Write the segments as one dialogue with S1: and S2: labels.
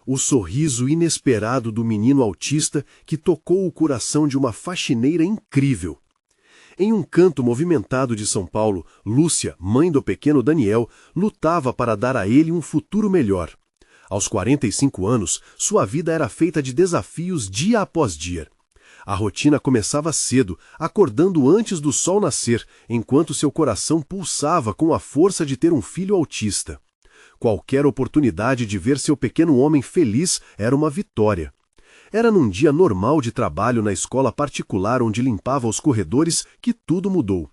S1: O sorriso inesperado do menino autista que tocou o coração de uma faxineira incrível. Em um canto movimentado de São Paulo, Lúcia, mãe do pequeno Daniel, lutava para dar a ele um futuro melhor. Aos 45 anos, sua vida era feita de desafios dia após dia. A rotina começava cedo, acordando antes do sol nascer, enquanto seu coração pulsava com a força de ter um filho autista. Qualquer oportunidade de ver seu pequeno homem feliz era uma vitória. Era num dia normal de trabalho na escola particular onde limpava os corredores que tudo mudou.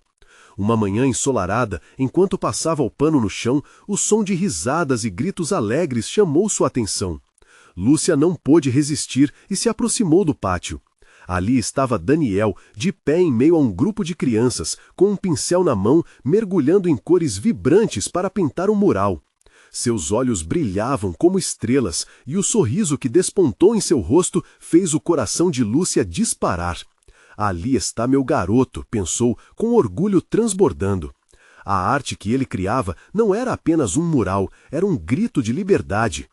S1: Uma manhã ensolarada, enquanto passava o pano no chão, o som de risadas e gritos alegres chamou sua atenção. Lúcia não pôde resistir e se aproximou do pátio. Ali estava Daniel, de pé em meio a um grupo de crianças, com um pincel na mão, mergulhando em cores vibrantes para pintar um mural. Seus olhos brilhavam como estrelas e o sorriso que despontou em seu rosto fez o coração de Lúcia disparar. Ali está meu garoto, pensou, com orgulho transbordando. A arte que ele criava não era apenas um mural, era um grito de liberdade.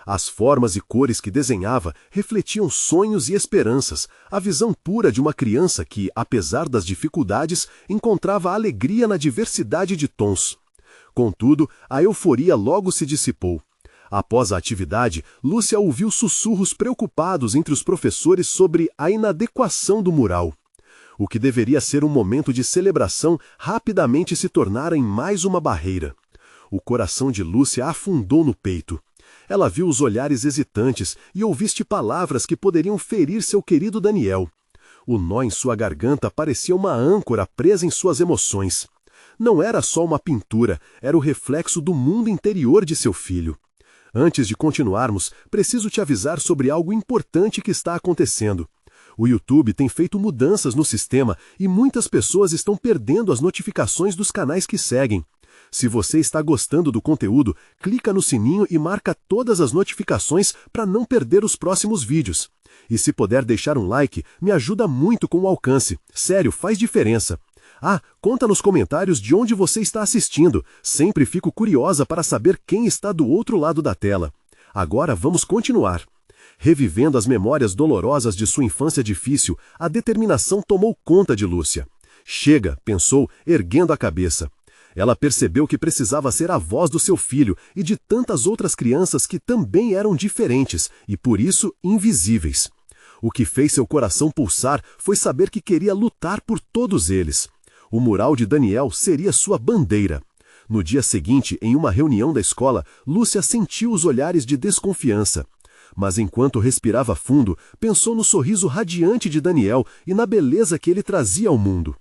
S1: As formas e cores que desenhava refletiam sonhos e esperanças, a visão pura de uma criança que, apesar das dificuldades, encontrava alegria na diversidade de tons. Contudo, a euforia logo se dissipou. Após a atividade, Lúcia ouviu sussurros preocupados entre os professores sobre a inadequação do mural. O que deveria ser um momento de celebração rapidamente se tornara em mais uma barreira. O coração de Lúcia afundou no peito. Ela viu os olhares hesitantes e ouviste palavras que poderiam ferir seu querido Daniel. O nó em sua garganta parecia uma âncora presa em suas emoções. Não era só uma pintura, era o reflexo do mundo interior de seu filho. Antes de continuarmos, preciso te avisar sobre algo importante que está acontecendo. O YouTube tem feito mudanças no sistema e muitas pessoas estão perdendo as notificações dos canais que seguem. Se você está gostando do conteúdo, clica no sininho e marca todas as notificações para não perder os próximos vídeos. E se puder deixar um like, me ajuda muito com o alcance. Sério, faz diferença. Conta nos comentários de onde você está assistindo. Sempre fico curiosa para saber quem está do outro lado da tela. Agora vamos continuar. Revivendo as memórias dolorosas de sua infância difícil, a determinação tomou conta de Lúcia. Chega, pensou, erguendo a cabeça. Ela percebeu que precisava ser a voz do seu filho e de tantas outras crianças que também eram diferentes e, por isso, invisíveis. O que fez seu coração pulsar foi saber que queria lutar por todos eles. O mural de Daniel seria sua bandeira. No dia seguinte, em uma reunião da escola, Lúcia sentiu os olhares de desconfiança. Mas enquanto respirava fundo, pensou no sorriso radiante de Daniel e na beleza que ele trazia ao mundo.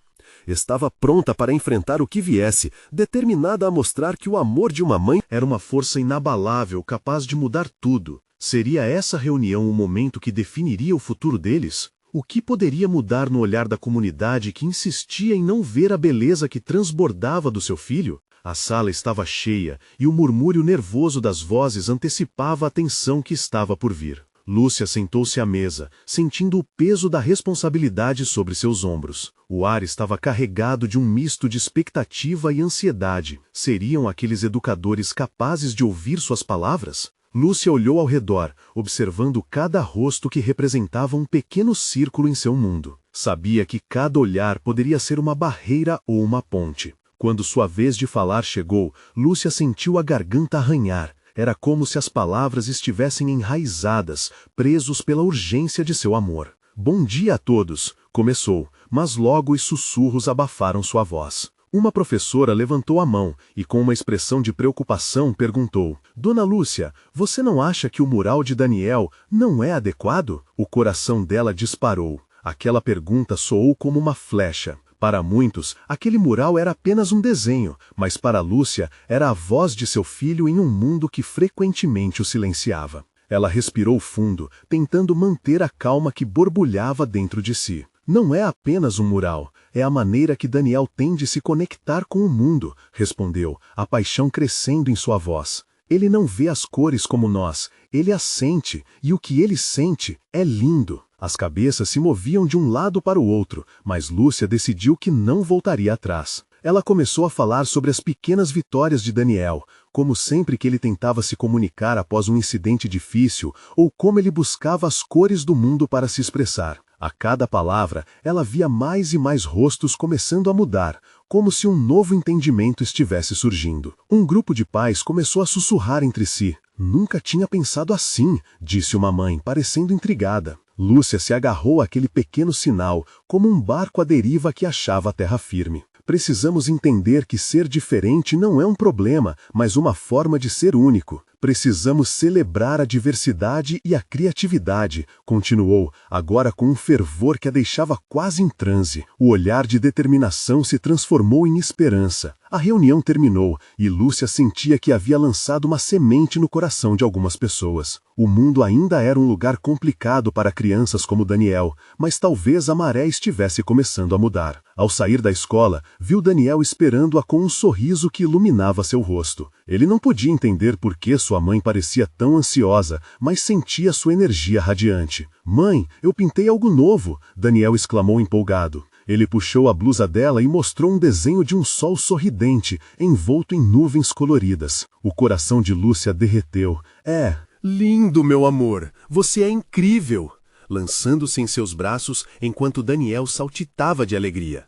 S1: Estava pronta para enfrentar o que viesse, determinada a mostrar que o amor de uma mãe era uma força inabalável capaz de mudar tudo. Seria essa reunião o momento que definiria o futuro deles? O que poderia mudar no olhar da comunidade que insistia em não ver a beleza que transbordava do seu filho? A sala estava cheia e o murmúrio nervoso das vozes antecipava a tensão que estava por vir. Lúcia sentou-se à mesa, sentindo o peso da responsabilidade sobre seus ombros. O ar estava carregado de um misto de expectativa e ansiedade. Seriam aqueles educadores capazes de ouvir suas palavras? Lúcia olhou ao redor, observando cada rosto que representava um pequeno círculo em seu mundo. Sabia que cada olhar poderia ser uma barreira ou uma ponte. Quando sua vez de falar chegou, Lúcia sentiu a garganta arranhar. Era como se as palavras estivessem enraizadas, presos pela urgência de seu amor. "Bom dia a todos", começou, mas logo os sussurros abafaram sua voz. Uma professora levantou a mão e, com uma expressão de preocupação, perguntou: "Dona Lúcia, você não acha que o mural de Daniel não é adequado?" O coração dela disparou. Aquela pergunta soou como uma flecha. Para muitos, aquele mural era apenas um desenho, mas para Lúcia era a voz de seu filho em um mundo que frequentemente o silenciava. Ela respirou fundo, tentando manter a calma que borbulhava dentro de si. "Não é apenas um mural, é a maneira que Daniel tem de se conectar com o mundo", respondeu, a paixão crescendo em sua voz. "Ele não vê as cores como nós, ele as sente, e o que ele sente é lindo." As cabeças se moviam de um lado para o outro, mas Lúcia decidiu que não voltaria atrás. Ela começou a falar sobre as pequenas vitórias de Daniel, como sempre que ele tentava se comunicar após um incidente difícil ou como ele buscava as cores do mundo para se expressar. A cada palavra, ela via mais e mais rostos começando a mudar, como se um novo entendimento estivesse surgindo. Um grupo de pais começou a sussurrar entre si. Nunca tinha pensado assim, disse uma mãe, parecendo intrigada. Lúcia se agarrou àquele pequeno sinal, como um barco à deriva que achava a terra firme. Precisamos entender que ser diferente não é um problema, mas uma forma de ser único. Precisamos celebrar a diversidade e a criatividade, continuou, agora com um fervor que a deixava quase em transe. O olhar de determinação se transformou em esperança. A reunião terminou e Lúcia sentia que havia lançado uma semente no coração de algumas pessoas. O mundo ainda era um lugar complicado para crianças como Daniel, mas talvez a maré estivesse começando a mudar. Ao sair da escola, viu Daniel esperando-a com um sorriso que iluminava seu rosto. Ele não podia entender por que sua mãe parecia tão ansiosa, mas sentia sua energia radiante. "Mãe, eu pintei algo novo!" Daniel exclamou empolgado. Ele puxou a blusa dela e mostrou um desenho de um sol sorridente, envolto em nuvens coloridas. O coração de Lúcia derreteu. "É lindo, meu amor! Você é incrível!" Lançando-se em seus braços enquanto Daniel saltitava de alegria.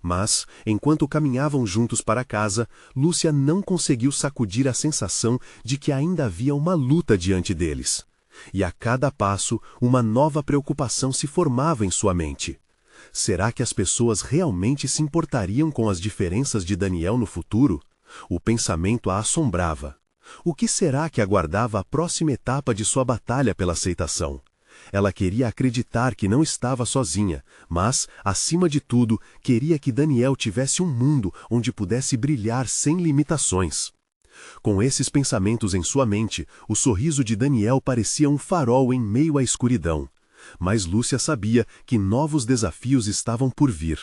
S1: Mas, enquanto caminhavam juntos para casa, Lúcia não conseguiu sacudir a sensação de que ainda havia uma luta diante deles. E a cada passo, uma nova preocupação se formava em sua mente. Será que as pessoas realmente se importariam com as diferenças de Daniel no futuro? O pensamento a assombrava. O que será que aguardava a próxima etapa de sua batalha pela aceitação? Ela queria acreditar que não estava sozinha, mas, acima de tudo, queria que Daniel tivesse um mundo onde pudesse brilhar sem limitações. Com esses pensamentos em sua mente, o sorriso de Daniel parecia um farol em meio à escuridão. Mas Lúcia sabia que novos desafios estavam por vir.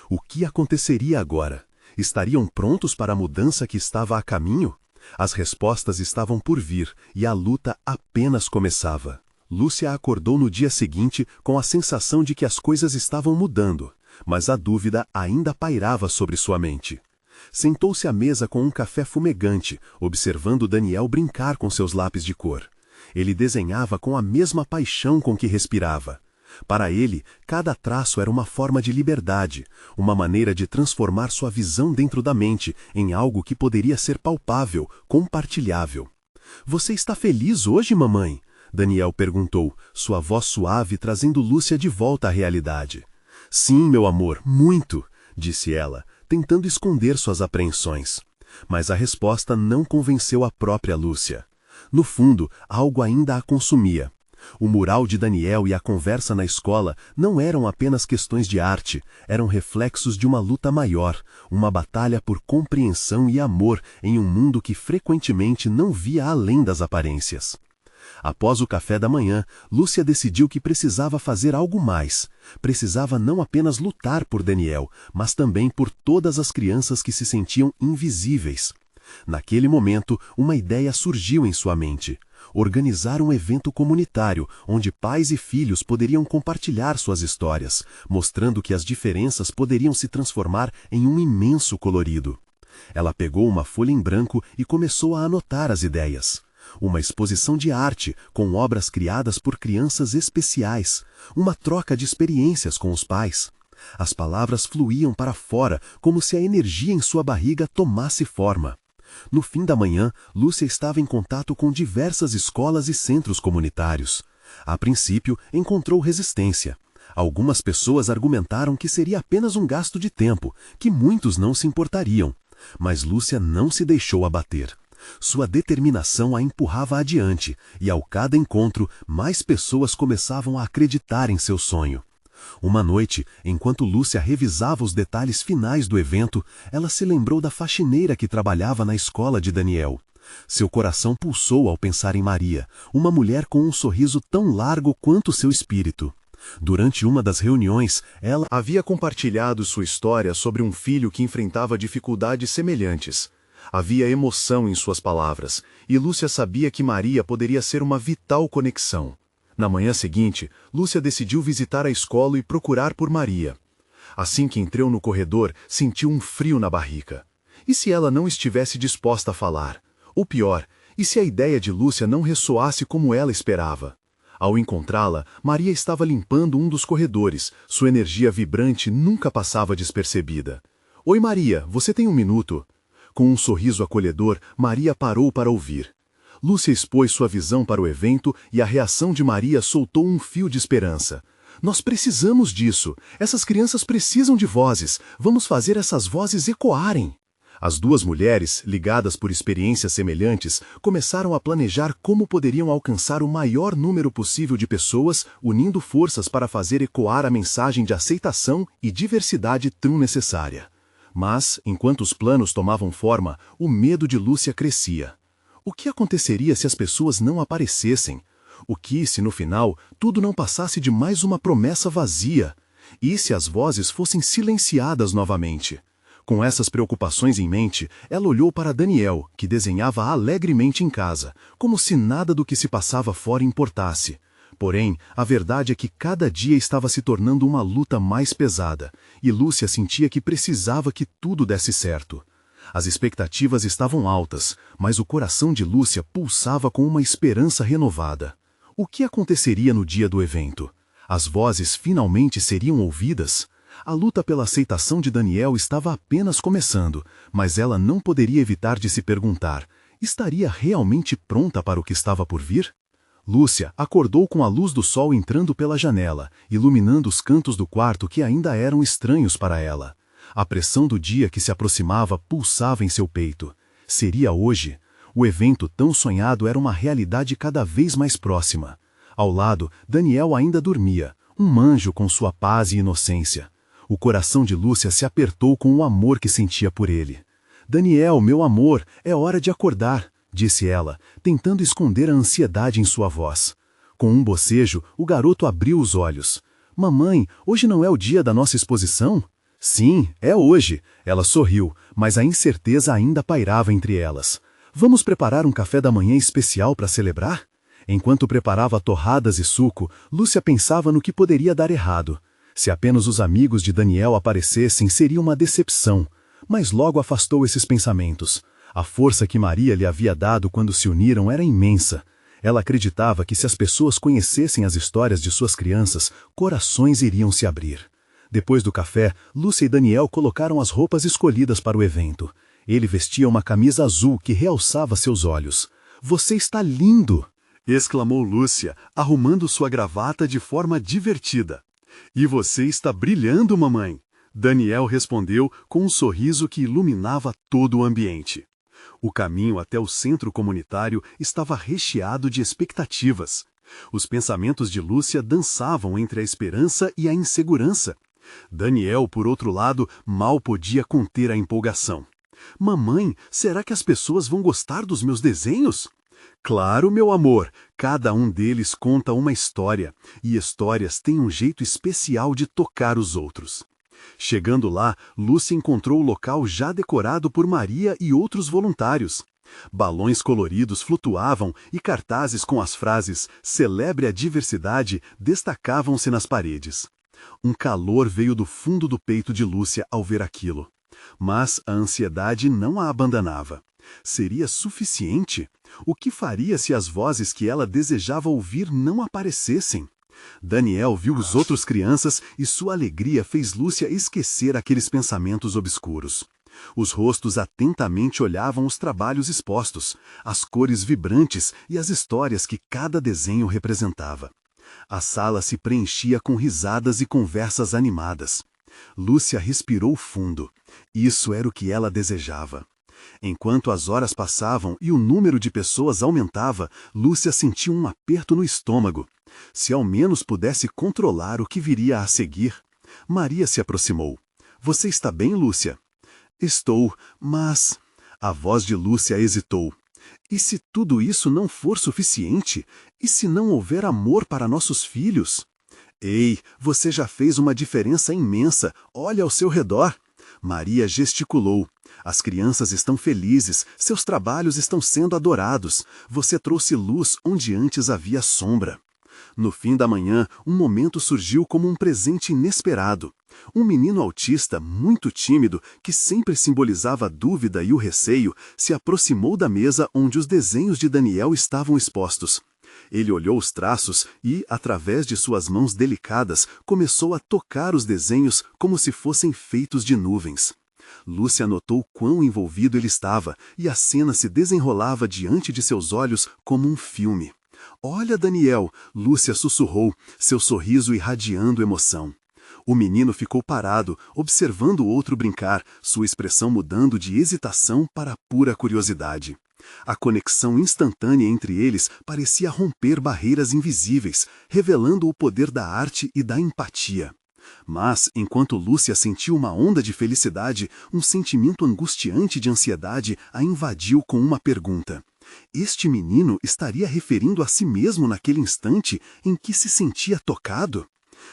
S1: O que aconteceria agora? Estariam prontos para a mudança que estava a caminho? As respostas estavam por vir e a luta apenas começava. Lúcia acordou no dia seguinte com a sensação de que as coisas estavam mudando, mas a dúvida ainda pairava sobre sua mente. Sentou-se à mesa com um café fumegante, observando Daniel brincar com seus lápis de cor. Ele desenhava com a mesma paixão com que respirava. Para ele, cada traço era uma forma de liberdade, uma maneira de transformar sua visão dentro da mente em algo que poderia ser palpável, compartilhável. "Você está feliz hoje, mamãe?" Daniel perguntou, sua voz suave trazendo Lúcia de volta à realidade. "Sim, meu amor, muito", disse ela, tentando esconder suas apreensões. Mas a resposta não convenceu a própria Lúcia. No fundo, algo ainda a consumia. O mural de Daniel e a conversa na escola não eram apenas questões de arte, eram reflexos de uma luta maior, uma batalha por compreensão e amor em um mundo que frequentemente não via além das aparências. Após o café da manhã, Lúcia decidiu que precisava fazer algo mais. Precisava não apenas lutar por Daniel, mas também por todas as crianças que se sentiam invisíveis. Naquele momento, uma ideia surgiu em sua mente. Organizar um evento comunitário, onde pais e filhos poderiam compartilhar suas histórias, mostrando que as diferenças poderiam se transformar em um imenso colorido. Ela pegou uma folha em branco e começou a anotar as ideias. Uma exposição de arte, com obras criadas por crianças especiais. Uma troca de experiências com os pais. As palavras fluíam para fora, como se a energia em sua barriga tomasse forma. No fim da manhã, Lúcia estava em contato com diversas escolas e centros comunitários. A princípio, encontrou resistência. Algumas pessoas argumentaram que seria apenas um gasto de tempo, que muitos não se importariam. Mas Lúcia não se deixou abater. Sua determinação a empurrava adiante, e ao cada encontro, mais pessoas começavam a acreditar em seu sonho. Uma noite, enquanto Lúcia revisava os detalhes finais do evento, ela se lembrou da faxineira que trabalhava na escola de Daniel. Seu coração pulsou ao pensar em Maria, uma mulher com um sorriso tão largo quanto seu espírito. Durante uma das reuniões, ela havia compartilhado sua história sobre um filho que enfrentava dificuldades semelhantes. Havia emoção em suas palavras, e Lúcia sabia que Maria poderia ser uma vital conexão. Na manhã seguinte, Lúcia decidiu visitar a escola e procurar por Maria.
S2: Assim que entrou no corredor, sentiu um frio na barriga. E se ela não estivesse disposta a falar? Ou pior, e se a ideia de Lúcia não ressoasse como ela esperava? Ao encontrá-la, Maria estava limpando um dos corredores. Sua energia vibrante nunca passava despercebida. Oi, Maria, você tem um minuto? Com um sorriso acolhedor, Maria parou para ouvir. Lúcia expôs sua visão para o evento e a reação de Maria soltou um fio de esperança. Nós precisamos disso. Essas crianças precisam de vozes. Vamos fazer essas vozes ecoarem. As duas mulheres, ligadas por experiências semelhantes, começaram a planejar como poderiam alcançar o maior número possível de pessoas, unindo forças para fazer ecoar a mensagem de aceitação e diversidade tão necessária. Mas, enquanto os planos tomavam forma, o medo de Lúcia crescia. O que aconteceria se as pessoas não aparecessem? O que, se no final, tudo não passasse de mais uma promessa vazia? E se as vozes fossem silenciadas novamente? Com essas preocupações em mente, ela olhou para Daniel, que desenhava alegremente em casa, como se nada do que se passava fora importasse. Porém, a verdade é que cada dia estava se tornando uma luta mais pesada, e Lúcia sentia que precisava que tudo desse certo. As expectativas estavam altas, mas o coração de Lúcia pulsava com uma esperança renovada. O que aconteceria no dia do evento? As vozes finalmente seriam ouvidas? A luta pela aceitação de Daniel estava apenas começando, mas ela não poderia evitar de se perguntar: estaria realmente pronta para o que estava por vir? Lúcia acordou com a luz do sol entrando pela janela, iluminando os cantos do quarto que ainda eram estranhos para ela. A pressão do dia que se aproximava pulsava em seu peito. Seria hoje? O evento tão sonhado era uma realidade cada vez mais próxima. Ao lado, Daniel ainda dormia, um anjo com sua paz e inocência. O coração de Lúcia se apertou com o amor que sentia por ele. Daniel, meu amor, é hora de acordar, disse ela, tentando esconder a ansiedade em sua voz. Com um bocejo, o garoto abriu os olhos. Mamãe, hoje não é o dia da nossa exposição? Sim, é hoje. Ela sorriu, mas a incerteza ainda pairava entre elas. Vamos preparar um café da manhã especial para celebrar? Enquanto preparava torradas e suco, Lúcia pensava no que poderia dar errado. Se apenas os amigos de Daniel aparecessem, seria uma decepção. Mas logo afastou esses pensamentos. A força que Maria lhe havia dado quando se uniram era imensa. Ela acreditava que se as pessoas conhecessem as histórias de suas crianças, corações iriam se abrir. Depois do café, Lúcia e Daniel colocaram as roupas escolhidas para o evento. Ele vestia uma camisa azul que realçava seus olhos. Você está lindo! Exclamou Lúcia, arrumando sua gravata de forma divertida. E você está brilhando, mamãe! Daniel respondeu com um sorriso que iluminava todo o ambiente. O caminho até o centro comunitário estava recheado de expectativas. Os pensamentos de Lúcia dançavam entre a esperança e a insegurança. Daniel, por outro lado, mal podia conter a empolgação. Mamãe, será que as pessoas vão gostar dos meus desenhos? Claro, meu amor, cada um deles conta uma história, e histórias têm um jeito especial de tocar os outros. Chegando lá, Lúcia encontrou o local já decorado por Maria e outros voluntários. Balões coloridos flutuavam e cartazes com as frases "Celebre a diversidade" destacavam-se nas paredes. Um calor veio do fundo do peito de Lúcia ao ver aquilo. Mas a ansiedade não a abandonava. Seria suficiente? O que faria se as vozes que ela desejava ouvir não aparecessem? Daniel viu os outros crianças e sua alegria fez Lúcia esquecer aqueles pensamentos obscuros. Os rostos atentamente olhavam os trabalhos expostos, as cores vibrantes e as histórias que cada desenho representava. A sala se preenchia com risadas e conversas animadas. Lúcia respirou fundo. Isso era o que ela desejava. Enquanto as horas passavam e o número de pessoas aumentava, Lúcia sentiu um aperto no estômago. Se ao menos pudesse controlar o que viria a seguir. Maria se aproximou. Você está bem, Lúcia? Estou, mas... A voz de Lúcia hesitou. E se tudo isso não for suficiente? E se não houver amor para nossos filhos? Ei, você já fez uma diferença imensa. Olha ao seu redor. Maria gesticulou. As crianças estão felizes, seus trabalhos estão sendo adorados. Você trouxe luz onde antes havia sombra.
S1: No fim da manhã, um momento surgiu como um presente inesperado. Um menino autista, muito tímido, que sempre simbolizava a dúvida e o receio, se aproximou da mesa onde os desenhos de Daniel estavam expostos. Ele olhou os traços e, através de suas mãos delicadas, começou a tocar os desenhos como se fossem feitos de nuvens. Lúcia notou quão envolvido ele estava, e a cena se desenrolava diante de seus olhos como um filme. "Olha, Daniel!" Lúcia sussurrou, seu sorriso irradiando emoção. O menino ficou parado, observando o outro brincar, sua expressão mudando de hesitação para pura curiosidade. A conexão instantânea entre eles parecia romper barreiras invisíveis, revelando o poder da arte e da empatia. Mas, enquanto Lúcia sentiu uma onda de felicidade, um sentimento angustiante de ansiedade a invadiu com uma pergunta. Este menino estaria referindo a si mesmo naquele instante em que se sentia tocado?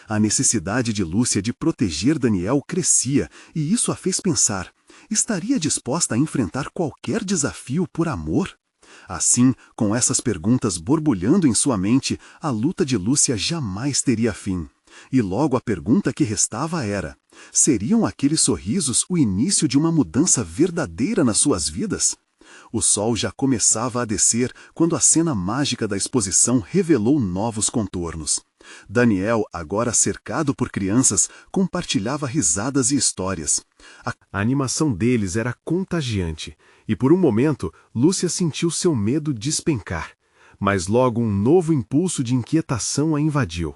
S1: A necessidade de Lúcia de proteger Daniel crescia, e isso a fez pensar: estaria disposta a enfrentar qualquer desafio por amor? Assim, com essas perguntas borbulhando em sua mente, a luta de Lúcia jamais teria fim. E logo a pergunta que restava era: seriam aqueles sorrisos o início de uma mudança verdadeira nas suas vidas? O sol já começava a descer quando a cena mágica da exposição revelou novos contornos. Daniel, agora cercado por crianças, compartilhava risadas e histórias. A animação deles era contagiante, e por um momento Lúcia sentiu seu medo despencar. Mas logo um novo impulso de inquietação a invadiu.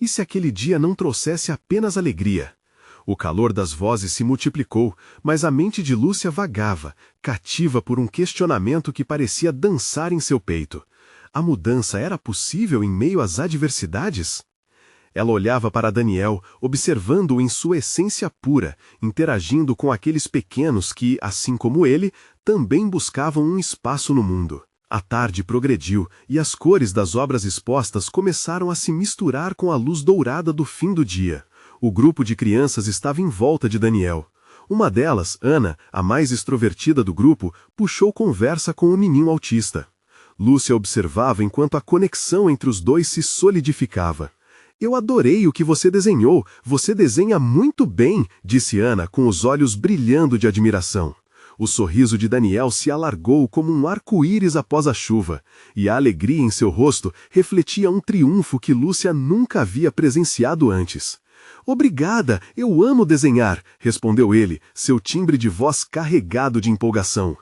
S1: E se aquele dia não trouxesse apenas alegria? O calor das vozes se multiplicou, mas a mente de Lúcia vagava, cativa por um questionamento que parecia dançar em seu peito. A mudança era possível em meio às adversidades? Ela olhava para Daniel, observando-o em sua essência pura, interagindo com aqueles pequenos que, assim como ele, também buscavam um espaço no mundo. A tarde progrediu e as cores das obras expostas começaram a se misturar com a luz dourada do fim do dia. O grupo de crianças estava em volta de Daniel. Uma delas, Ana, a mais extrovertida do grupo, puxou conversa com o menino autista. Lúcia observava enquanto a conexão entre os dois se solidificava. "Eu adorei o que você desenhou. Você desenha muito bem", disse Ana, com os olhos brilhando de admiração. O sorriso de Daniel se alargou como um arco-íris após a chuva, e a alegria em seu rosto refletia um triunfo que Lúcia nunca havia presenciado antes. "Obrigada, eu amo desenhar", respondeu ele, seu timbre de voz carregado de empolgação.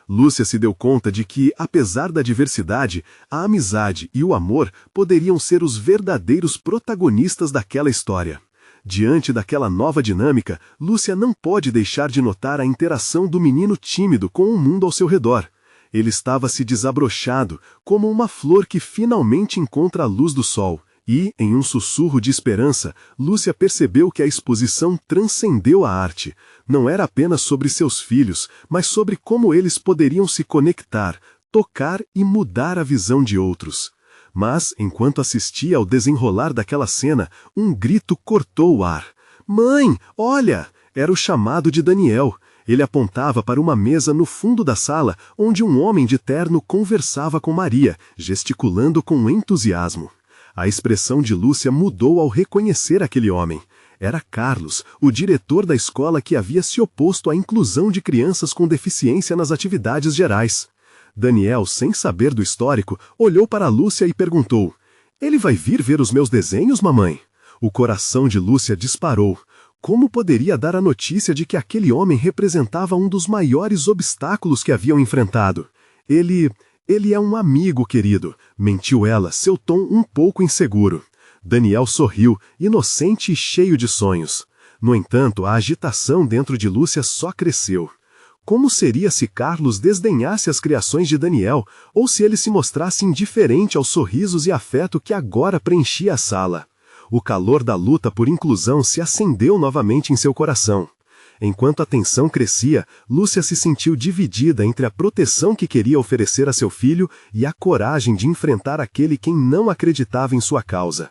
S1: Lúcia se deu conta de que, apesar da diversidade, a amizade e o amor poderiam ser os verdadeiros protagonistas daquela história. Diante daquela nova dinâmica, Lúcia não pode deixar de notar a interação do menino tímido com o mundo ao seu redor. Ele estava se desabrochado, como uma flor que finalmente encontra a luz do sol. E, em um sussurro de esperança, Lúcia percebeu que a exposição transcendeu a arte. Não era apenas sobre seus filhos, mas sobre como eles poderiam se conectar, tocar e mudar a visão de outros. Mas, enquanto assistia ao desenrolar daquela cena, um grito cortou o ar. "Mãe, olha!" Era o chamado de Daniel. Ele apontava para uma mesa no fundo da sala, onde um homem de terno conversava com Maria, gesticulando com entusiasmo. A expressão de Lúcia mudou ao reconhecer aquele homem. Era Carlos, o diretor da escola que havia se oposto à inclusão de crianças com deficiência nas atividades gerais. Daniel, sem saber do histórico, olhou para Lúcia e perguntou: "Ele vai vir ver os meus desenhos, mamãe?" O coração de Lúcia disparou. Como poderia dar a notícia de que aquele homem representava um dos maiores obstáculos que haviam enfrentado? Ele é um amigo, querido", mentiu ela, seu tom um pouco inseguro. Daniel sorriu, inocente e cheio de sonhos. No entanto, a agitação dentro de Lúcia só cresceu. Como seria se Carlos desdenhasse as criações de Daniel, ou se ele se mostrasse indiferente aos sorrisos e afeto que agora preenchia a sala? O calor da luta por inclusão se acendeu novamente em seu coração. Enquanto a tensão crescia, Lúcia se sentiu dividida entre a proteção que queria oferecer a seu filho e a coragem de enfrentar aquele quem não acreditava em sua causa.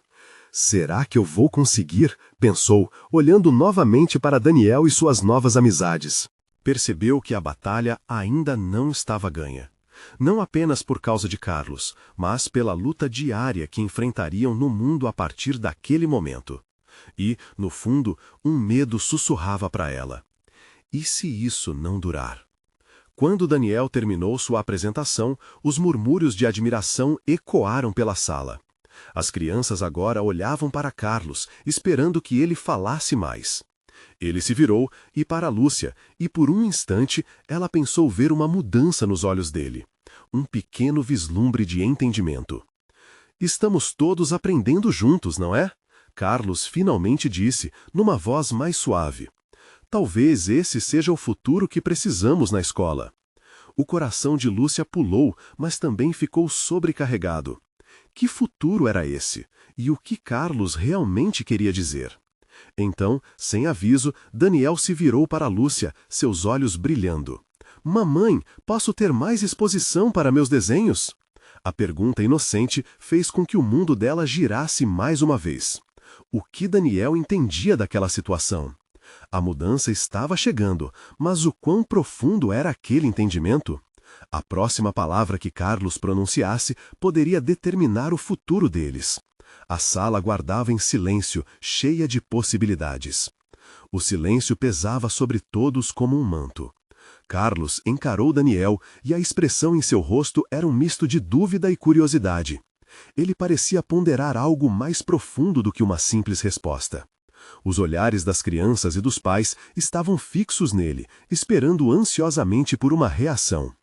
S1: "Será que eu vou conseguir?", pensou, olhando novamente para Daniel e suas novas amizades. Percebeu que a batalha ainda não estava ganha. Não apenas por causa de Carlos, mas pela luta diária que enfrentariam no mundo a partir daquele momento. E, no fundo, um medo sussurrava para ela. E se isso não durar? Quando Daniel terminou sua apresentação, os murmúrios de admiração ecoaram pela sala. As crianças agora olhavam para Carlos, esperando que ele falasse mais. Ele se virou e para Lúcia, e por um instante ela pensou ver uma mudança nos olhos dele. Um pequeno vislumbre de entendimento. Estamos todos aprendendo juntos, não é? Carlos finalmente disse, numa voz mais suave. Talvez esse seja o futuro que precisamos na escola. O coração de Lúcia pulou, mas também ficou sobrecarregado. Que futuro era esse? E o que Carlos realmente queria dizer? Então, sem aviso, Daniel se virou para Lúcia, seus olhos brilhando. Mamãe, posso ter mais exposição para meus desenhos? A pergunta inocente fez com que o mundo dela girasse mais uma vez. O que Daniel entendia daquela situação? A mudança estava chegando, mas o quão profundo era aquele entendimento? A próxima palavra que Carlos pronunciasse poderia determinar o futuro deles. A sala guardava em silêncio, cheia de possibilidades. O silêncio pesava sobre todos como um manto. Carlos encarou Daniel e a expressão em seu rosto era um misto de dúvida e curiosidade. Ele parecia ponderar algo mais profundo do que uma simples resposta. Os olhares das crianças e dos pais estavam fixos nele, esperando ansiosamente por uma reação.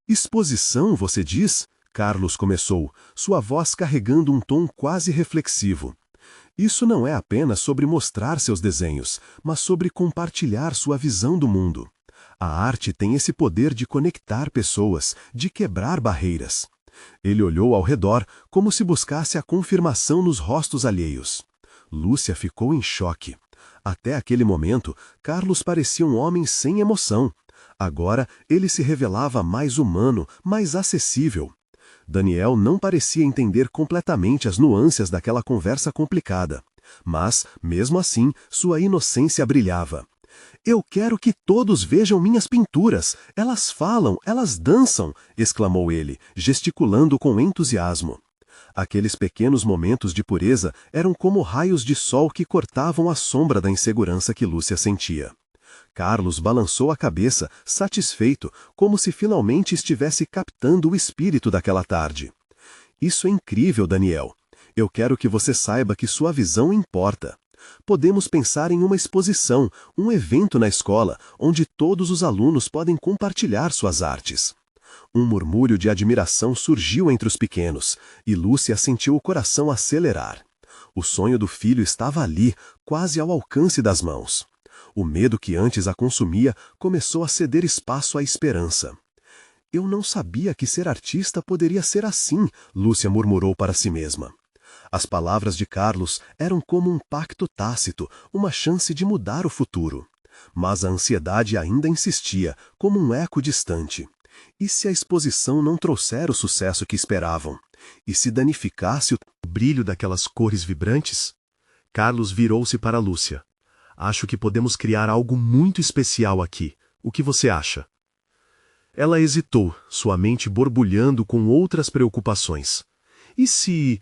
S1: Exposição, você diz? Carlos começou, sua voz carregando um tom quase reflexivo. Isso não é apenas sobre mostrar seus desenhos, mas sobre compartilhar sua visão do mundo. A arte tem esse poder de conectar pessoas, de quebrar barreiras. Ele olhou ao redor, como se buscasse a confirmação nos rostos alheios. Lúcia ficou em choque. Até aquele momento, Carlos parecia um homem sem emoção. Agora, ele se revelava mais humano, mais acessível. Daniel não parecia entender completamente as nuances daquela conversa complicada. Mas, mesmo assim, sua inocência brilhava. Eu quero que todos vejam minhas pinturas. Elas falam, elas dançam, exclamou ele, gesticulando com entusiasmo. Aqueles pequenos momentos de pureza eram como raios de sol que cortavam a sombra da insegurança que Lúcia sentia. Carlos balançou a cabeça, satisfeito, como se finalmente estivesse captando o espírito daquela tarde. Isso é incrível, Daniel. Eu quero que você saiba que sua visão importa. Podemos pensar em uma exposição, um evento na escola, onde todos os alunos podem compartilhar suas artes. Um murmúrio de admiração surgiu entre os pequenos, e Lúcia sentiu o coração acelerar. O sonho do filho estava ali, quase ao alcance das mãos. O medo que antes a consumia começou a ceder espaço à esperança. Eu não sabia que ser artista poderia ser assim, Lúcia murmurou para si mesma. As palavras de Carlos eram como um pacto tácito, uma chance de mudar o futuro. Mas a ansiedade ainda insistia, como um eco distante. E se a exposição não trouxer o sucesso que esperavam? E se danificasse o brilho daquelas cores vibrantes? Carlos virou-se para Lúcia. Acho que podemos criar algo muito especial aqui. O que você acha? Ela hesitou, sua mente borbulhando com outras preocupações. E se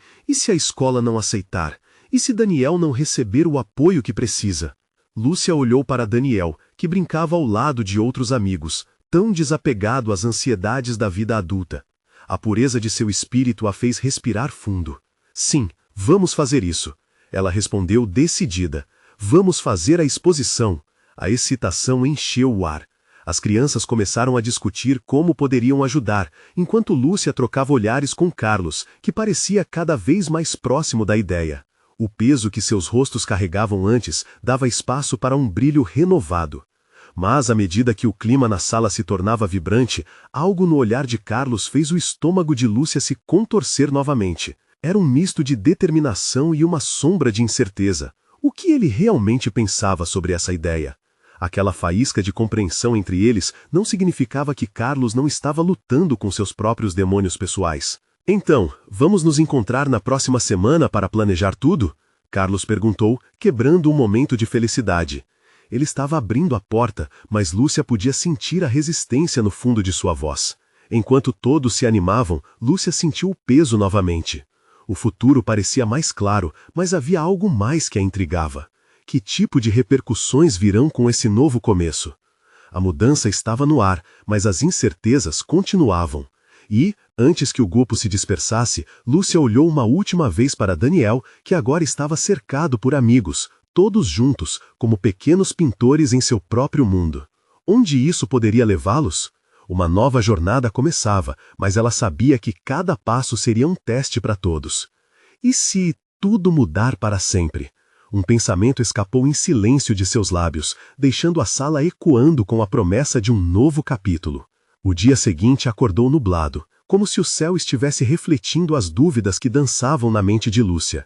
S1: a escola não aceitar? E se Daniel não receber o apoio que precisa? Lúcia olhou para Daniel, que brincava ao lado de outros amigos, tão desapegado às ansiedades da vida adulta. A pureza de seu espírito a fez respirar fundo. Sim, vamos fazer isso. Ela respondeu decidida. Vamos fazer a exposição. A excitação encheu o ar. As crianças começaram a discutir como poderiam ajudar, enquanto Lúcia trocava olhares com Carlos, que parecia cada vez mais próximo da ideia. O peso que seus rostos carregavam antes dava espaço para um brilho renovado. Mas, à medida que o clima na sala se tornava vibrante, algo no olhar de Carlos fez o estômago de Lúcia se contorcer novamente. Era um misto de determinação e uma sombra de incerteza. O que ele realmente pensava sobre essa ideia? Aquela faísca de compreensão entre eles não significava que Carlos não estava lutando com seus próprios demônios pessoais. Então, vamos nos encontrar na próxima semana para planejar tudo? Carlos perguntou, quebrando um momento de felicidade. Ele estava abrindo a porta, mas Lúcia podia sentir a resistência no fundo de sua voz. Enquanto todos se animavam, Lúcia sentiu o peso novamente. O futuro parecia mais claro, mas havia algo mais que a intrigava. Que tipo de repercussões virão com esse novo começo? A mudança estava no ar, mas as incertezas continuavam. E, antes que o grupo se dispersasse, Lúcia olhou uma última vez para Daniel, que agora estava cercado por amigos, todos juntos, como pequenos pintores em seu próprio mundo. Onde isso poderia levá-los? Uma nova jornada começava, mas ela sabia que cada passo seria um teste para todos. E se tudo mudar para sempre? Um pensamento escapou em silêncio de seus lábios, deixando a sala ecoando com a promessa de um novo capítulo. O dia seguinte acordou nublado, como se o céu estivesse refletindo as dúvidas que dançavam na mente de Lúcia.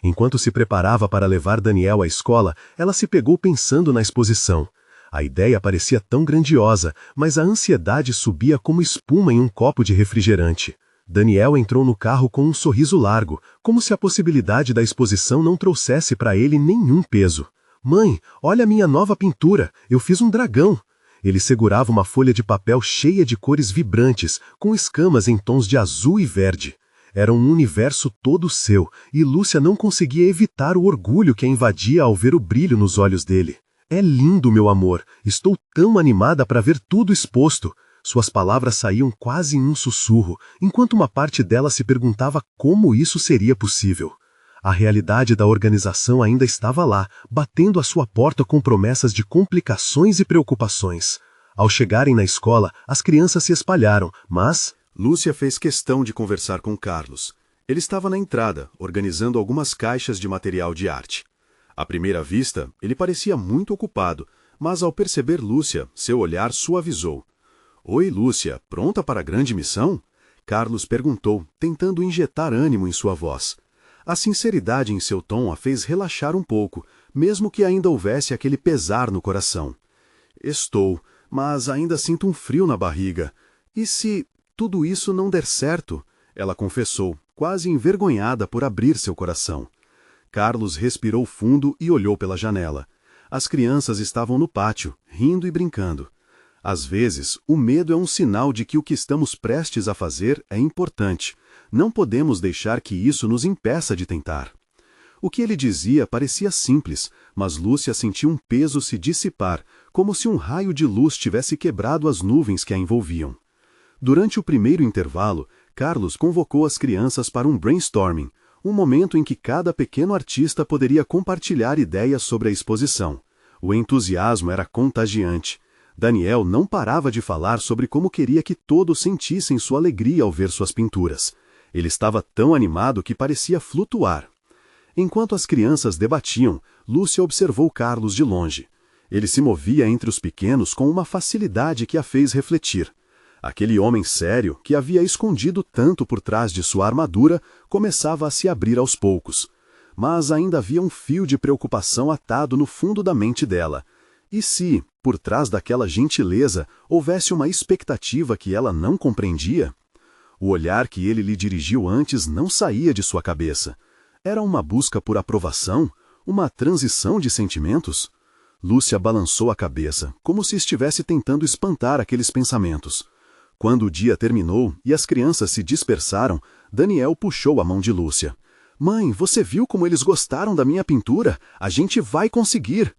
S1: Enquanto se preparava para levar Daniel à escola, ela se pegou pensando na exposição. A ideia parecia tão grandiosa, mas a ansiedade subia como espuma em um copo de refrigerante. Daniel entrou no carro com um sorriso largo, como se a possibilidade da exposição não trouxesse para ele nenhum peso. "Mãe, olha a minha nova pintura, eu fiz um dragão." Ele segurava uma folha de papel cheia de cores vibrantes, com escamas em tons de azul e verde. Era um universo todo seu, e Lúcia não conseguia evitar o orgulho que a invadia ao ver o brilho nos olhos dele. "É lindo, meu amor. Estou tão animada para ver tudo exposto." Suas palavras saíam quase em um sussurro, enquanto uma parte dela se perguntava como isso seria possível. A realidade da organização ainda estava lá, batendo à sua porta com promessas de complicações e preocupações. Ao chegarem na escola, as crianças se espalharam, mas
S2: Lúcia fez questão de conversar com Carlos. Ele estava na entrada, organizando algumas caixas de material de arte. À primeira vista, ele parecia muito ocupado, mas ao perceber Lúcia, seu olhar suavizou. "Oi, Lúcia, pronta para a grande missão?" Carlos perguntou, tentando injetar ânimo em sua voz. A sinceridade em seu tom a fez relaxar um pouco, mesmo que ainda houvesse aquele pesar no coração. "Estou, mas ainda sinto um frio na barriga. E se tudo isso não der certo?" Ela confessou, quase envergonhada por abrir seu coração. Carlos respirou fundo e olhou pela janela. As crianças estavam no pátio, rindo e brincando. Às vezes, o medo é um sinal de que o que estamos prestes a fazer é importante. Não podemos deixar que isso nos impeça de tentar. O que ele dizia parecia simples, mas Lúcia sentiu um peso se dissipar, como se um raio de luz tivesse quebrado as nuvens que a envolviam. Durante o primeiro intervalo, Carlos convocou as crianças para um brainstorming, um momento em que cada pequeno artista poderia compartilhar ideias sobre a exposição. O entusiasmo era contagiante. Daniel não parava de falar sobre como queria que todos sentissem sua alegria ao ver suas pinturas. Ele estava tão animado que parecia flutuar. Enquanto as crianças debatiam, Lúcia observou Carlos de longe. Ele se movia entre os pequenos com uma facilidade que a fez refletir. Aquele homem sério, que havia escondido tanto por trás de sua armadura, começava a se abrir aos poucos. Mas ainda havia um fio de preocupação atado no fundo da mente dela. E se, por trás daquela gentileza, houvesse uma expectativa que ela não compreendia? O olhar que ele lhe dirigiu antes não saía de sua cabeça. Era uma busca por aprovação? Uma transição de sentimentos? Lúcia balançou a cabeça, como se estivesse tentando espantar aqueles pensamentos. Quando o dia terminou e as crianças se dispersaram, Daniel puxou a mão de Lúcia. "Mãe, você viu como eles gostaram da minha pintura? A gente vai conseguir!"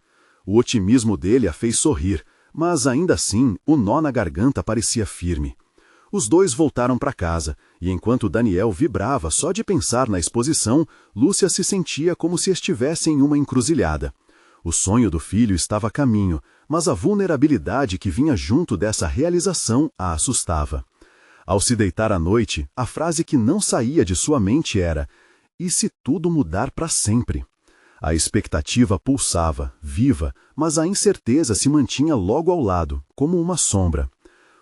S2: O otimismo dele a fez sorrir, mas ainda assim o nó na garganta parecia firme. Os dois voltaram para casa, e enquanto Daniel vibrava só de pensar na exposição, Lúcia se sentia como se estivesse em uma encruzilhada. O sonho do filho estava a caminho, mas a vulnerabilidade que vinha junto dessa realização a assustava. Ao se deitar à noite, a frase que não saía de sua mente era: "E se tudo mudar para sempre?" A expectativa pulsava, viva, mas a incerteza se mantinha logo ao lado, como uma sombra.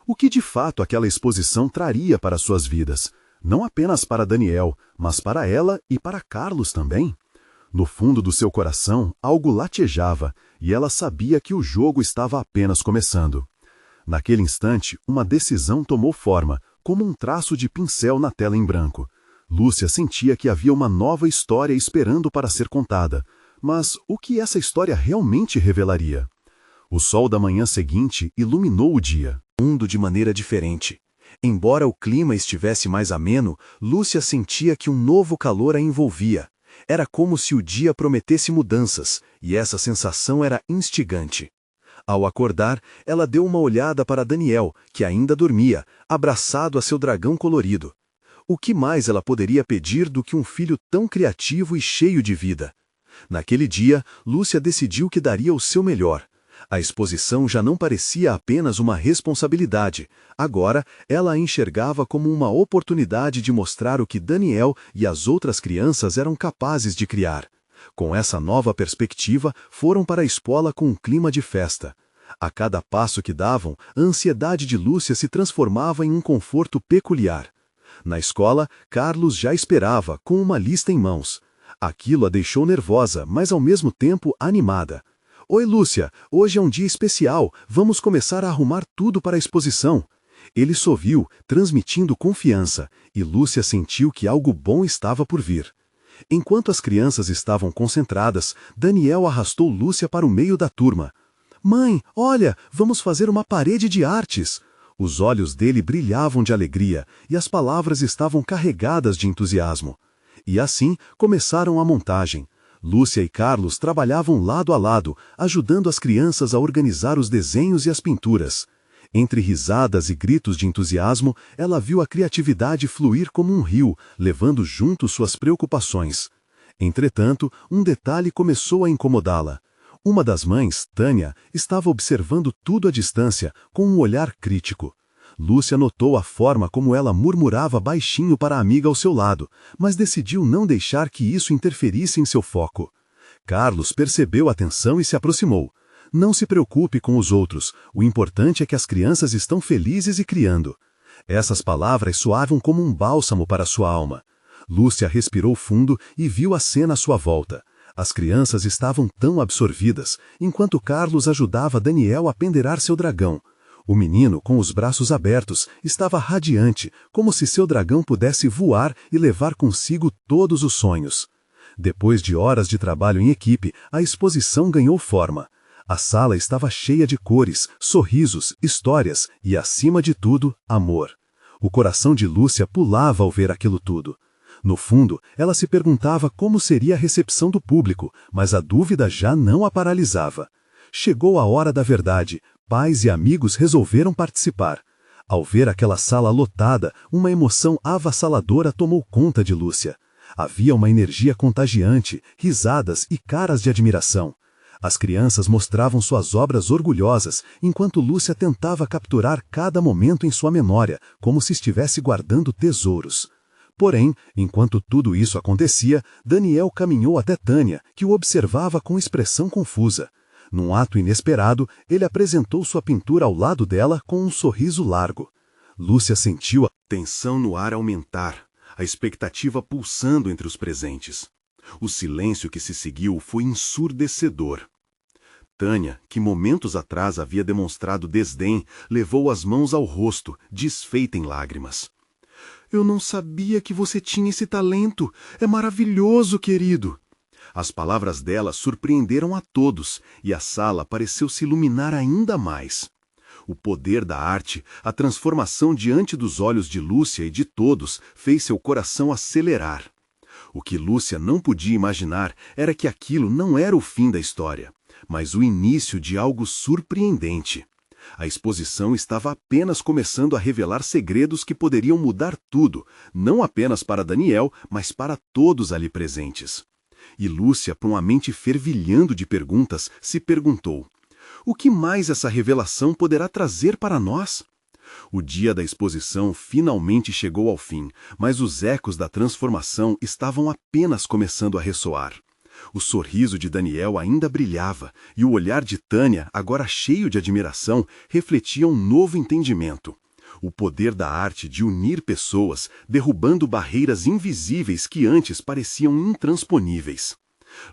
S2: O que de fato aquela exposição traria para suas vidas? Não apenas para Daniel, mas para ela e para Carlos também? No fundo do seu coração, algo latejava, e ela sabia que o jogo estava apenas começando. Naquele instante, uma decisão tomou forma, como um traço de pincel na tela em branco. Lúcia sentia que havia uma nova história esperando para ser contada. Mas o que essa história realmente revelaria? O sol da manhã seguinte iluminou o dia. Mundo de maneira diferente. Embora o clima estivesse mais ameno, Lúcia sentia que um novo calor a envolvia. Era como se o dia prometesse mudanças, e essa sensação era instigante. Ao acordar, ela deu uma olhada para Daniel, que ainda dormia, abraçado a seu dragão colorido. O que mais ela poderia pedir do que um filho tão criativo e cheio de vida? Naquele dia, Lúcia decidiu que daria o seu melhor. A exposição já não parecia apenas uma responsabilidade. Agora, ela a enxergava como uma oportunidade de mostrar o que Daniel e as outras crianças eram capazes de criar. Com essa nova perspectiva, foram para a escola com um clima de festa. A cada passo que davam, a ansiedade de Lúcia se transformava em um conforto peculiar. Na escola, Carlos já esperava, com uma lista em mãos. Aquilo a deixou nervosa, mas ao mesmo tempo animada. "Oi, Lúcia, hoje é um dia especial, vamos começar a arrumar tudo para a exposição." Ele sorriu, transmitindo confiança, e Lúcia sentiu que algo bom estava por vir. Enquanto as crianças estavam concentradas, Daniel arrastou Lúcia para o meio da turma. "Mãe, olha, vamos fazer uma parede de artes." Os olhos dele brilhavam de alegria, e as palavras estavam carregadas de entusiasmo. E assim começaram a montagem. Lúcia e Carlos trabalhavam lado a lado, ajudando as crianças a organizar os desenhos e as pinturas. Entre risadas e gritos de entusiasmo, ela viu a criatividade fluir como um rio, levando junto suas preocupações. Entretanto, um detalhe começou a incomodá-la. Uma das mães, Tânia, estava observando tudo à distância, com um olhar crítico. Lúcia notou a forma como ela murmurava baixinho para a amiga ao seu lado, mas decidiu não deixar que isso interferisse em seu foco. Carlos percebeu a tensão e se aproximou. "Não se preocupe com os outros, o importante é que as crianças estão felizes e criando." Essas palavras soavam como um bálsamo para sua alma. Lúcia respirou fundo e viu a cena à sua volta. As crianças estavam tão absorvidas, enquanto Carlos ajudava Daniel a pendurar seu dragão. O menino, com os braços abertos, estava radiante, como se seu dragão pudesse voar e levar consigo todos os sonhos. Depois de horas de trabalho em equipe, a exposição ganhou forma. A sala estava cheia de cores, sorrisos, histórias e, acima de tudo, amor. O coração de Lúcia pulava ao ver aquilo tudo. No fundo, ela se perguntava como seria a recepção do público, mas a dúvida já não a paralisava. Chegou a hora da verdade. Pais e amigos resolveram participar. Ao ver aquela sala lotada, uma emoção avassaladora tomou conta de Lúcia. Havia uma energia contagiante, risadas e caras de admiração. As crianças mostravam suas obras orgulhosas, enquanto Lúcia tentava capturar cada momento em sua memória, como se estivesse guardando tesouros. Porém, enquanto tudo isso acontecia, Daniel caminhou até Tânia, que o observava com expressão confusa. Num ato inesperado, ele apresentou sua pintura ao lado dela com um sorriso largo. Lúcia sentiu a tensão no ar aumentar, a expectativa pulsando entre os presentes. O silêncio que se seguiu foi ensurdecedor. Tânia, que momentos atrás havia demonstrado desdém, levou as mãos ao rosto, desfeita em lágrimas. "Eu não sabia que você tinha esse talento. É maravilhoso, querido." As palavras dela surpreenderam a todos, e a sala pareceu se iluminar ainda mais. O poder da arte, a transformação diante dos olhos de Lúcia e de todos, fez seu coração acelerar. O que Lúcia não podia imaginar era que aquilo não era o fim da história, mas o início de algo surpreendente. A exposição estava apenas começando a revelar segredos que poderiam mudar tudo, não apenas para Daniel, mas para todos ali presentes. E Lúcia, com a mente fervilhando de perguntas, se perguntou: o que mais essa revelação poderá trazer para nós? O dia da exposição finalmente chegou ao fim, mas os ecos da transformação estavam apenas começando a ressoar. O sorriso de Daniel ainda brilhava, e o olhar de Tânia, agora cheio de admiração, refletia um novo entendimento. O poder da arte de unir pessoas, derrubando barreiras invisíveis que antes pareciam intransponíveis.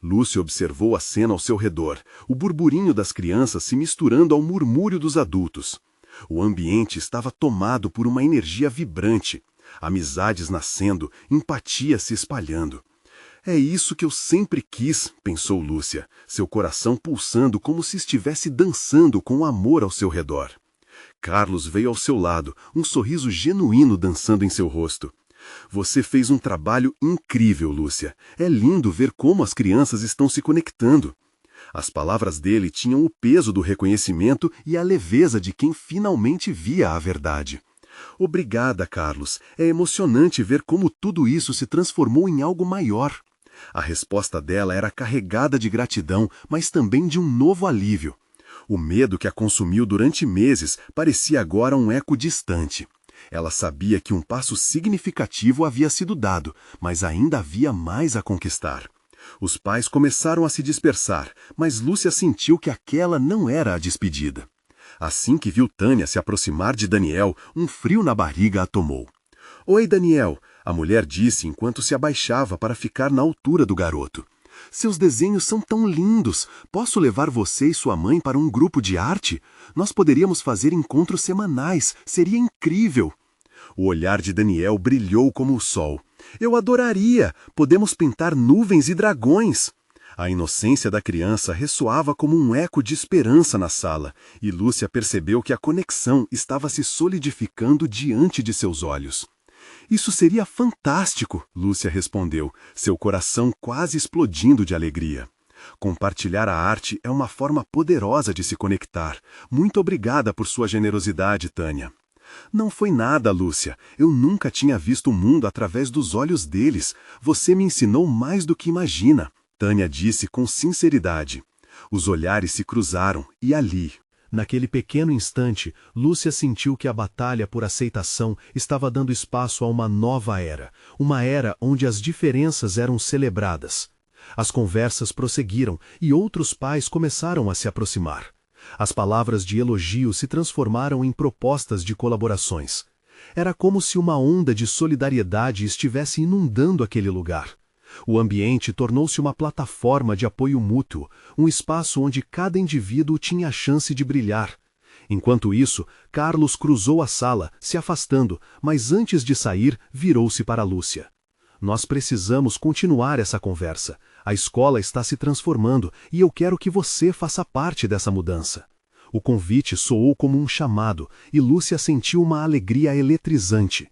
S2: Lúcia observou a cena ao seu redor, o burburinho das crianças se misturando ao murmúrio dos adultos. O ambiente estava tomado por uma energia vibrante, amizades nascendo, empatia se espalhando. "É isso que eu sempre quis", pensou Lúcia, seu coração pulsando como se estivesse dançando com amor ao seu redor.
S1: Carlos veio ao seu lado, um sorriso genuíno dançando em seu rosto. Você fez um trabalho incrível, Lúcia. É lindo ver como as crianças estão se conectando. As palavras dele tinham o peso do reconhecimento e a leveza de quem finalmente via a verdade. Obrigada, Carlos. É emocionante ver como tudo isso se transformou em algo maior. A resposta dela era carregada de gratidão, mas também de um novo alívio. O medo que a consumiu durante meses parecia agora um eco distante. Ela sabia que um passo significativo havia sido dado, mas ainda havia mais a conquistar. Os pais começaram a se dispersar, mas Lúcia sentiu que aquela não era a despedida. Assim que viu Tânia se aproximar de Daniel, um frio na barriga a tomou. "Oi, Daniel", a mulher disse enquanto se abaixava para ficar na altura do garoto. "Seus desenhos são tão lindos. Posso levar você e sua mãe para um grupo de arte? Nós poderíamos fazer encontros semanais. Seria incrível." O olhar de Daniel brilhou como o sol. "Eu adoraria! Podemos pintar nuvens e dragões." A inocência da criança ressoava como um eco de esperança na sala, e Lúcia percebeu que a conexão estava se solidificando diante de seus olhos. "Isso seria fantástico", Lúcia respondeu, seu coração quase explodindo de alegria. "Compartilhar a arte é uma forma poderosa de se conectar. Muito obrigada por sua generosidade, Tânia." "Não foi nada, Lúcia. Eu nunca tinha visto o mundo através dos olhos deles. Você me ensinou mais do que imagina", Tânia disse com sinceridade. Os olhares se cruzaram e ali, naquele pequeno instante, Lúcia sentiu que a batalha por aceitação estava dando espaço a uma nova era, uma era onde as diferenças eram celebradas. As conversas prosseguiram e outros pais começaram a se aproximar. As palavras de elogio se transformaram em propostas de colaborações. Era como se uma onda de solidariedade estivesse inundando aquele lugar. O ambiente tornou-se uma plataforma de apoio mútuo, um espaço onde cada indivíduo tinha a chance de brilhar. Enquanto isso, Carlos cruzou a sala, se afastando, mas antes de sair, virou-se para Lúcia. "Nós precisamos continuar essa conversa. A escola está se transformando e eu quero que você faça parte dessa mudança." O convite soou como um chamado e Lúcia sentiu uma alegria eletrizante.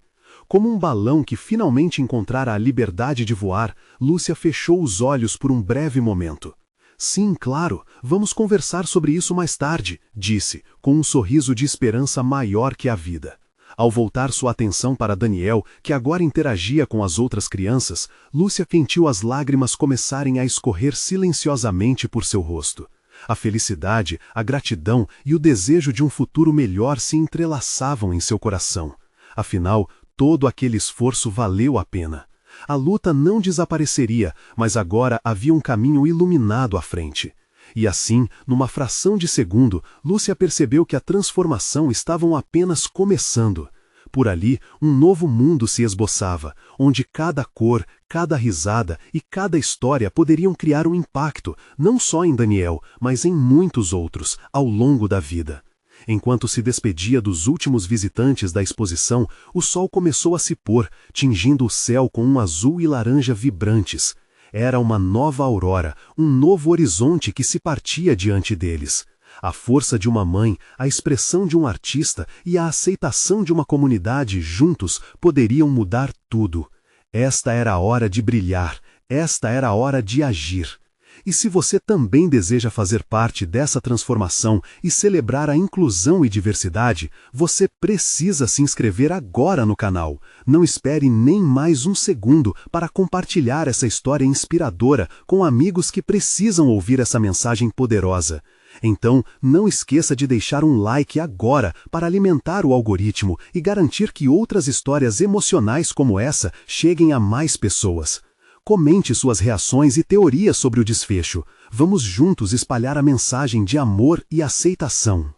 S1: Como um balão que finalmente encontrara a liberdade de voar, Lúcia fechou os olhos por um breve momento. "Sim, claro, vamos conversar sobre isso mais tarde", disse, com um sorriso de esperança maior que a vida. Ao voltar sua atenção para Daniel, que agora interagia com as outras crianças, Lúcia sentiu as lágrimas começarem a escorrer silenciosamente por seu rosto. A felicidade, a gratidão e o desejo de um futuro melhor se entrelaçavam em seu coração. Afinal, todo aquele esforço valeu a pena. A luta não desapareceria, mas agora havia um caminho iluminado à frente. E assim, numa fração de segundo, Lúcia percebeu que a transformação estava apenas começando. Por ali, um novo mundo se esboçava, onde cada cor, cada risada e cada história poderiam criar um impacto, não só em Daniel, mas em muitos outros, ao longo da vida. Enquanto se despedia dos últimos visitantes da exposição, o sol começou a se pôr, tingindo o céu com um azul e laranja vibrantes. Era uma nova aurora, um novo horizonte que se partia diante deles. A força de uma mãe, a expressão de um artista e a aceitação de uma comunidade juntos poderiam mudar tudo. Esta era a hora de brilhar, esta era a hora de agir. E se você também deseja fazer parte dessa transformação e celebrar a inclusão e diversidade, você precisa se inscrever agora no canal. Não espere nem mais um segundo para compartilhar essa história inspiradora com amigos que precisam ouvir essa mensagem poderosa. Então, não esqueça de deixar um like agora para alimentar o algoritmo e garantir que outras histórias emocionais como essa cheguem a mais pessoas. Comente suas reações e teorias sobre o desfecho. Vamos juntos espalhar a mensagem de amor e aceitação.